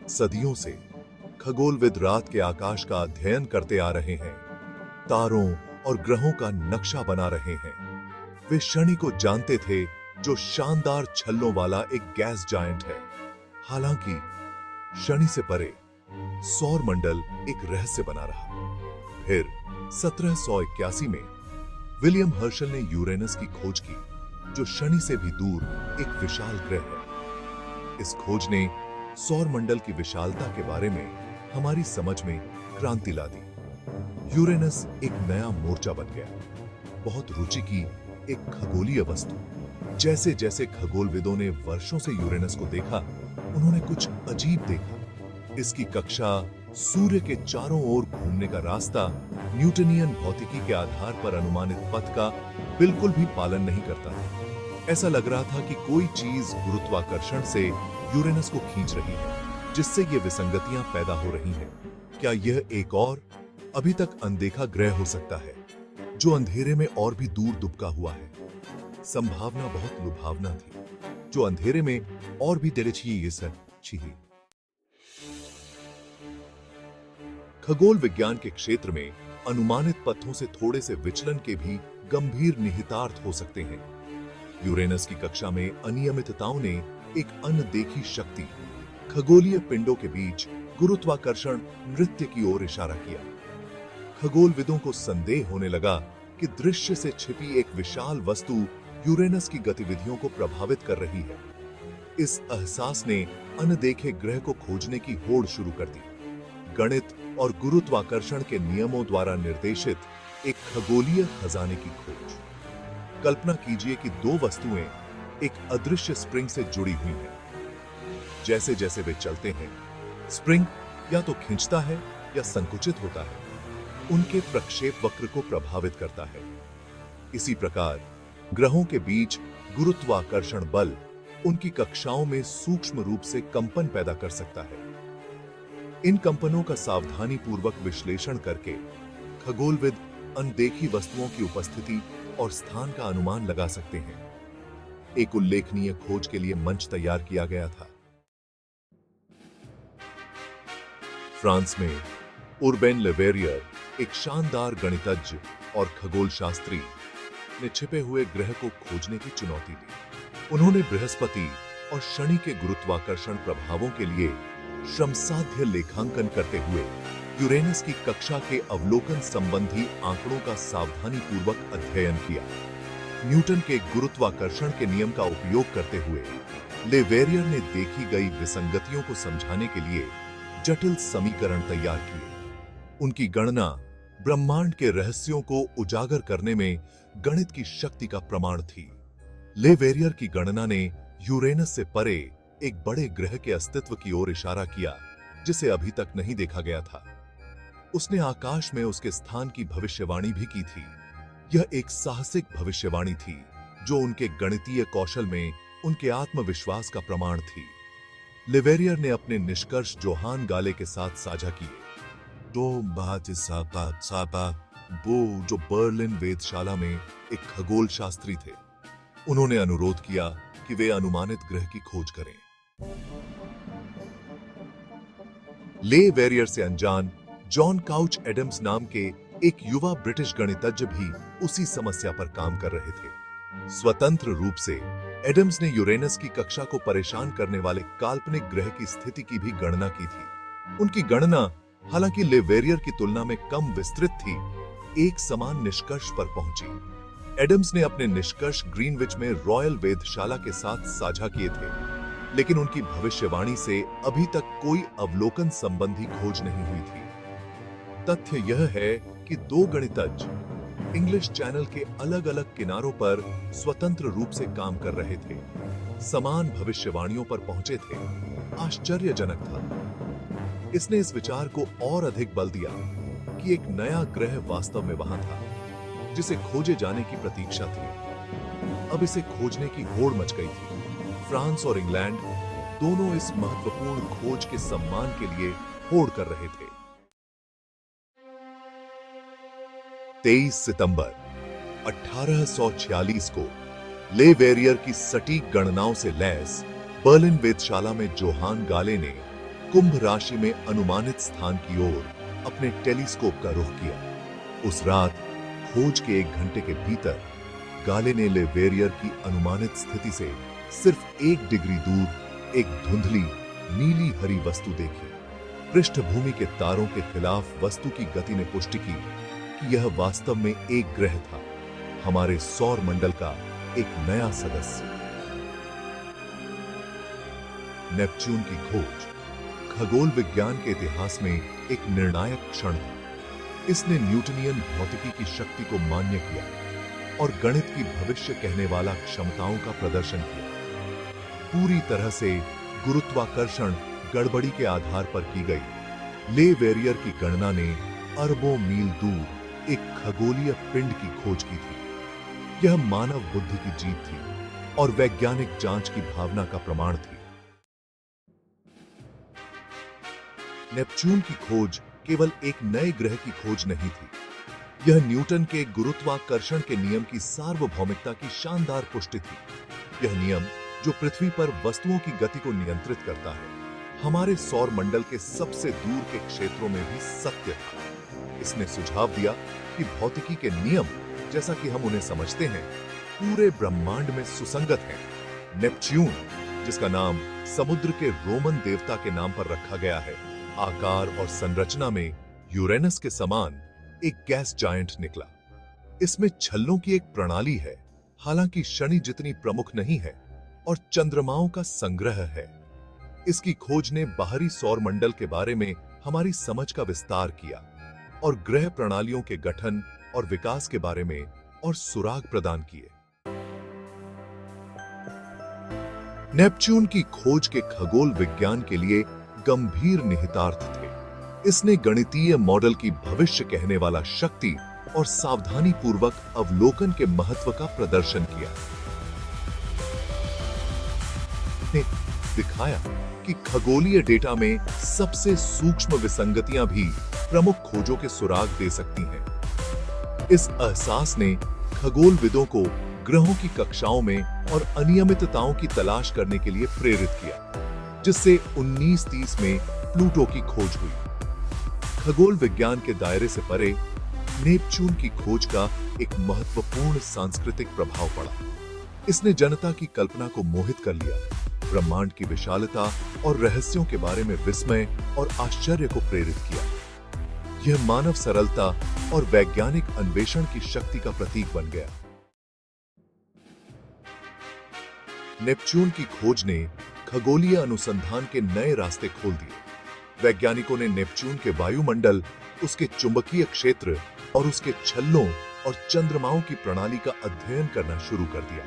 सदियों से खगोलविद रात के आकाश का अध्ययन करते आ रहे हैं, तारों और ग्रहों का नक्शा बना रहे हैं। वे शनि को जानते थे, जो शानदार छल्लों वाला एक गैस जायंट है। हालांकि शनि से परे सौर मंडल एक रहस्य बना रहा। फिर 1781 में विलियम हर्शल ने यूरेनस की खोज की, जो शनि से भी दूर एक विशाल ग्रह है। इस खोज ने सौर मंडल की विशालता के बारे में हमारी समझ में क्रांति ला दी। यूरेनस एक नया मोर्चा बन गया, बहुत रुचि की एक खगोलीय वस्तु। जैसे जैसे खगोलविदों ने वर्षों से यूरेनस को देखा, उन्होंने कुछ अजीब देखा। इसकी कक्षा, सूर्य के चारों ओर घूमने का रास्ता न्यूटनियन भौतिकी के आधार पर अनुमानित पथ का बिल्कुल भी पालन नहीं करता था। ऐसा लग रहा था कि कोई चीज गुरुत्वाकर्षण से यूरेनस को खींच रही है, जिससे ये विसंगतियां पैदा हो रही हैं। क्या यह एक और अभी तक अनदेखा ग्रह हो सकता है, जो अंधेरे में और भी दूर दुबका हुआ है? संभावना बहुत लुभावना थी, जो अंधेरे में और भी दिलचस्पी ये सब छिही। खगोल विज्ञान के क्षेत्र में अनुमानित पथों से थोड़े से विचलन के भी गंभीर निहितार्थ हो सकते हैं। यूरेनस की कक्षा में अनियमितताओं ने एक अनदेखी शक्ति, खगोलीय पिंडों के बीच गुरुत्वाकर्षण नृत्य की ओर इशारा किया। खगोलविदों को संदेह होने लगा कि दृश्य से छिपी एक विशाल वस्तु यूरेनस की गतिविधियों को प्रभावित कर रही है। इस एहसास ने अनदेखे ग्रह को खोजने की होड़ शुरू कर दी। गणित और गुरुत्वाकर्षण के नियमों द्वारा निर्देशित एक खगोलीय खजाने की खोज। कल्पना कीजिए कि दो वस्तुएं एक अदृश्य स्प्रिंग से जुड़ी हुई हैं। जैसे जैसे वे चलते हैं, स्प्रिंग या तो खींचता है या संकुचित होता है, उनके प्रक्षेप वक्र को प्रभावित करता है। इसी प्रकार ग्रहों के बीच गुरुत्वाकर्षण बल उनकी कक्षाओं में सूक्ष्म रूप से कंपन पैदा कर सकता है। इन कंपनों का सावधानी पूर्वक विश्लेषण करके खगोलविद अनदेखी वस्तुओं की उपस्थिति और स्थान का अनुमान लगा सकते हैं। एक उल्लेखनीय खोज के लिए मंच तैयार किया गया था। फ्रांस में उर्बेन लेवेरियर, एक शानदार गणितज्ञ और खगोलशास्त्री, ने छिपे हुए ग्रह को खोजने की चुनौती दी। उन्होंने बृहस्पति और शनि के गुरुत्वाकर्षण प्रभावों के लिए श्रमसाध्य लेखांकन करते हुए यूरेनस की कक्षा के अवलोकन संबंधी आंकड़ों का सावधानीपूर्वक अध्ययन किया। न्यूटन के गुरुत्वाकर्षण के नियम का उपयोग करते हुए लेवेरियर ने देखी गई विसंगतियों को समझाने के लिए जटिल समीकरण तैयार किए। उनकी गणना ब्रह्मांड के रहस्यों को उजागर करने में गणित की शक्ति का प्रमाण थी। लेवेरियर की गणना ने यूरेनस से परे एक बड़े ग्रह के अस्तित्व की ओर इशारा किया, जिसे अभी तक नहीं देखा गया था। उसने आकाश में उसके स्थान की भविष्यवाणी भी की थी। यह एक साहसिक भविष्यवाणी थी, जो उनके गणितीय कौशल में उनके आत्मविश्वास का प्रमाण थी। लेवेरियर ने अपने निष्कर्ष जोहान गाले के साथ साझा किए। वो जो बर्लिन वेधशाला में एक खगोल शास्त्री थे। उन्होंने अनुरोध किया कि वे अनुमानित ग्रह की खोज करें। लेवेरियर से अनजान जॉन काउच एडम्स नाम के एक युवा ब्रिटिश गणितज्ञ भी उसी समस्या पर काम कर रहे थे। स्वतंत्र रूप से एडम्स ने यूरेनस की कक्षा को परेशान करने वाले काल्पनिक ग्रह की स्थिति की भी गणना की थी। उनकी गणना, हालांकि लेवेरियर की तुलना में कम विस्तृत थी, एक समान निष्कर्ष पर पहुंची। एडम्स ने अपने निष्कर्ष ग्रीनविच में रॉयल वेधशाला के साथ साझा किए थे, लेकिन उनकी भविष्यवाणी से अभी तक कोई अवलोकन संबंधी खोज नहीं हुई थी। तथ्य यह है कि दो गणितज्ञ इंग्लिश चैनल के अलग अलग किनारों पर स्वतंत्र रूप से काम कर रहे थे, समान भविष्यवाणियों पर पहुंचे थे। आश्चर्यजनक था। इसने इस विचार को और अधिक बल दिया कि एक नया ग्रह वास्तव में वहां था, जिसे खोजे जाने की प्रतीक्षा थी। अब इसे खोजने की होड़ मच गई थी। फ्रांस और इंग्लैंड दोनों इस महत्वपूर्ण खोज के सम्मान के लिए होड़ कर रहे थे। 23 सितंबर 1846 को लेवेरियर की सटीक गणनाओं से लैस बर्लिन वेधशाला में जोहान गाले ने कुंभ राशि में अनुमानित स्थान की ओर अपने टेलीस्कोप का रुख किया। उस रात खोज के 1 घंटे के भीतर गाले ने लेवेरियर की अनुमानित स्थिति से सिर्फ 1 डिग्री दूर एक धुंधली नीली हरी वस्तु देखी। पृष्ठभूमि के तारों के खिलाफ वस्तु की गति ने पुष्टि की कि यह वास्तव में एक ग्रह था, हमारे सौर मंडल का एक नया सदस्य। नेपच्यून की खोज खगोल विज्ञान के इतिहास में एक निर्णायक क्षण था। इसने न्यूटनियन भौतिकी की शक्ति को मान्य किया और गणित की भविष्य कहने वाला क्षमताओं का प्रदर्शन किया। पूरी तरह से गुरुत्वाकर्षण गड़बड़ी के आधार पर की गई लेवेरियर की गणना ने अरबों मील दूर एक खगोलीय पिंड की खोज की थी। यह मानव बुद्धि की जीत थी और वैज्ञानिक जांच की भावना का प्रमाण थी। नेपच्यून की खोज केवल एक नए ग्रह की खोज नहीं थी, यह न्यूटन के गुरुत्वाकर्षण के नियम की सार्वभौमिकता की शानदार पुष्टि थी। यह नियम जो पृथ्वी पर वस्तुओं की गति को नियंत्रित करता है, हमारे सौर मंडल के सबसे दूर के क्षेत्रों में भी सत्य था। इसने सुझाव दिया कि भौतिकी के नियम, जैसा कि हम उन्हें समझते हैं, पूरे ब्रह्मांड में सुसंगत हैं। नेपच्यून, जिसका नाम समुद्र के रोमन देवता के नाम पर रखा गया है, आकार और संरचना में यूरेनस के समान एक गैस जायंट निकला। इसमें छल्लों की एक प्रणाली है, हालांकि शनि जितनी प्रमुख नहीं है, और चंद्रमाओं का संग्रह है। इसकी खोज ने बाहरी सौर मंडल के बारे में हमारी समझ का विस्तार किया और ग्रह प्रणालियों के गठन और विकास के बारे में और सुराग प्रदान किए। नेपच्यून की खोज के खगोल विज्ञान के लिए गंभीर निहितार्थ थे। इसने गणितीय मॉडल की भविष्य कहने वाला शक्ति और सावधानी पूर्वक अवलोकन के महत्व का प्रदर्शन किया। ने दिखाया कि खगोलीय डेटा में सबसे सूक्ष्म विसंगतियां भी प्रमुख खोजों के सुराग दे सकती हैं। इस एहसास ने खगोलविदों को ग्रहों की कक्षाओं में और अनियमितताओं की तलाश करने के लिए प्रेरित किया, जिससे 1930 में प्लूटो की खोज हुई। खगोल विज्ञान के दायरे से परे नेपच्यून की खोज का एक महत्वपूर्ण सांस्कृतिक प्रभाव पड़ा। इसने जनता की कल्पना को मोहित कर लिया, ब्रह्मांड की विशालता और रहस्यों के बारे में विस्मय और आश्चर्य को प्रेरित किया। यह मानव सरलता और वैज्ञानिक अन्वेषण की शक्ति का प्रतीक बन गया। नेपच्यून की खोज ने खगोलीय अनुसंधान के नए रास्ते खोल दिए। वैज्ञानिकों ने नेपच्यून के वायुमंडल, उसके चुंबकीय क्षेत्र और उसके छल्लों और चंद्रमाओं की प्रणाली का अध्ययन करना शुरू कर दिया।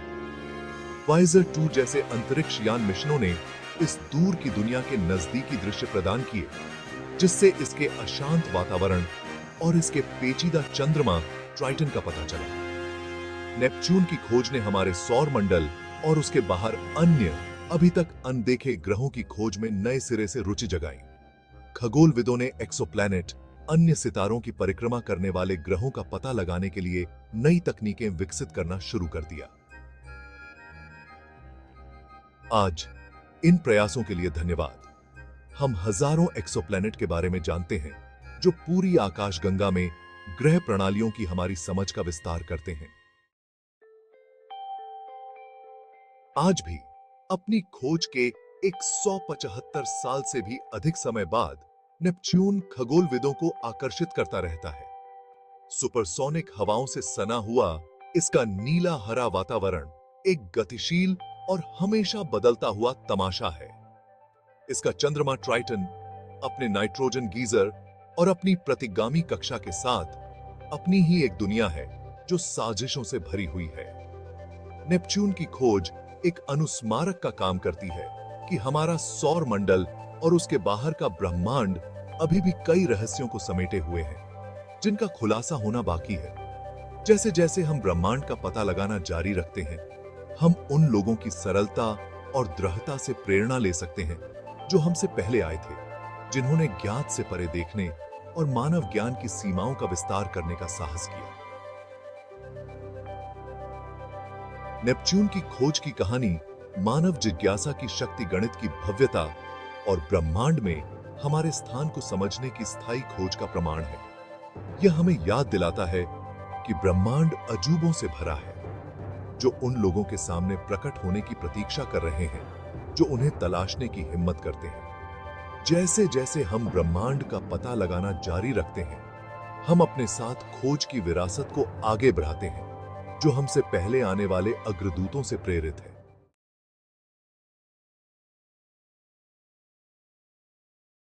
वाइजर 2 जैसे अंतरिक्ष यान मिशनों ने इस दूर की दुनिया के नजदीकी दृश्य प्रदान किए, जिससे इसके अशांत वातावरण और इसके पेचीदा चंद्रमा ट्राइटन का पता चला। नेपच्यून की खोज ने हमारे सौर मंडल और उसके बाहर अन्य अभी तक अनदेखे ग्रहों की खोज में नए सिरे से रुचि जगाई। खगोलविदों ने एक्सोप्लैनेट, अन्य सितारों की परिक्रमा करने वाले ग्रहों का पता लगाने के लिए नई तकनीकें विकसित करना शुरू कर दिया। आज इन प्रयासों के लिए धन्यवाद। हम हजारों एक्सोप्लैनेट के बारे में जानते हैं, जो पूरी आकाशगंगा में ग्रह प्रणालियों की हमारी समझ का विस्तार करते हैं। आज भी अपनी खोज के 175 साल से भी अधिक समय बाद नेपच्यून खगोलविदों को आकर्षित करता रहता है। सुपरसोनिक हवाओं से सना हुआ इसका नीला हरा वातावरण एक गतिशील और हमेशा बदलता हुआ तमाशा है। इसका चंद्रमा ट्राइटन अपने नाइट्रोजन गीजर और अपनी प्रतिगामी कक्षा के साथ अपनी ही एक दुनिया है जो साजिशों से भरी हुई है। नेपच्यून की खोज एक अनुस्मारक का काम करती है कि हमारा सौर मंडल और उसके बाहर का ब्रह्मांड अभी भी कई रहस्यों को समेटे हुए हैं, जिनका खुलासा होना बाकी है। जैसे जैसे हम ब्रह्मांड का पता लगाना जारी रखते हैं, हम उन लोगों की सरलता और दृढ़ता से प्रेरणा ले सकते हैं जो हमसे पहले आए थे, जिन्होंने ज्ञात से परे देखने और मानव ज्ञान की सीमाओं का विस्तार करने का साहस किया। नेपच्यून की खोज की कहानी मानव जिज्ञासा की शक्ति, गणित की भव्यता और ब्रह्मांड में हमारे स्थान को समझने की स्थायी खोज का प्रमाण है। यह हमें याद दिलाता है कि ब्रह्मांड अजूबों से भरा है, जो उन लोगों के सामने प्रकट होने की प्रतीक्षा कर रहे हैं जो उन्हें तलाशने की हिम्मत करते हैं। जैसे जैसे हम ब्रह्मांड का पता लगाना जारी रखते हैं, हम अपने साथ खोज की विरासत को आगे बढ़ाते हैं, जो हमसे पहले आने वाले अग्रदूतों से प्रेरित है।